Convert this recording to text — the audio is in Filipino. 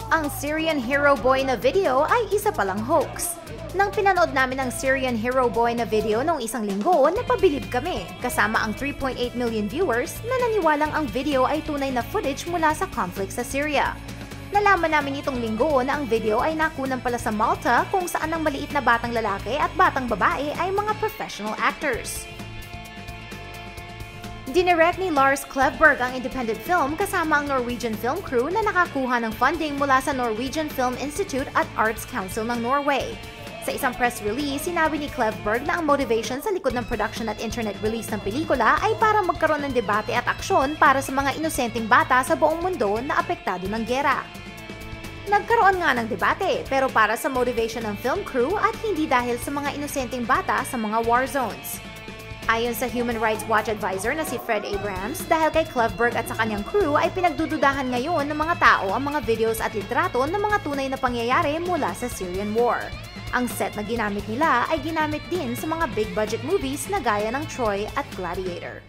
Ang Syrian Hero Boy na video ay isa palang hoax. Nang pinanood namin ang Syrian Hero Boy na video noong isang linggo, napabilib kami, kasama ang 3.8 million viewers na naniwalang ang video ay tunay na footage mula sa conflict sa Syria. Nalaman namin itong linggo na ang video ay nakunan pala sa Malta kung saan ang maliit na batang lalaki at batang babae ay mga professional actors. Dinirect ni Lars Klevberg ang independent film kasama ang Norwegian film crew na nakakuha ng funding mula sa Norwegian Film Institute at Arts Council ng Norway. Sa isang press release, sinabi ni Klevberg na ang motivation sa likod ng production at internet release ng pelikula ay para magkaroon ng debate at aksyon para sa mga inosenteng bata sa buong mundo na apektado ng giyera. Nagkaroon nga ng debate, pero para sa motivation ng film crew at hindi dahil sa mga inosenteng bata sa mga war zones. Ayon sa Human Rights Watch advisor na si Fred Abrams, dahil kay Klevberg at sa kanyang crew ay pinagdududahan ngayon ng mga tao ang mga videos at litrato ng mga tunay na pangyayari mula sa Syrian War. Ang set na ginamit nila ay ginamit din sa mga big budget movies na gaya ng Troy at Gladiator.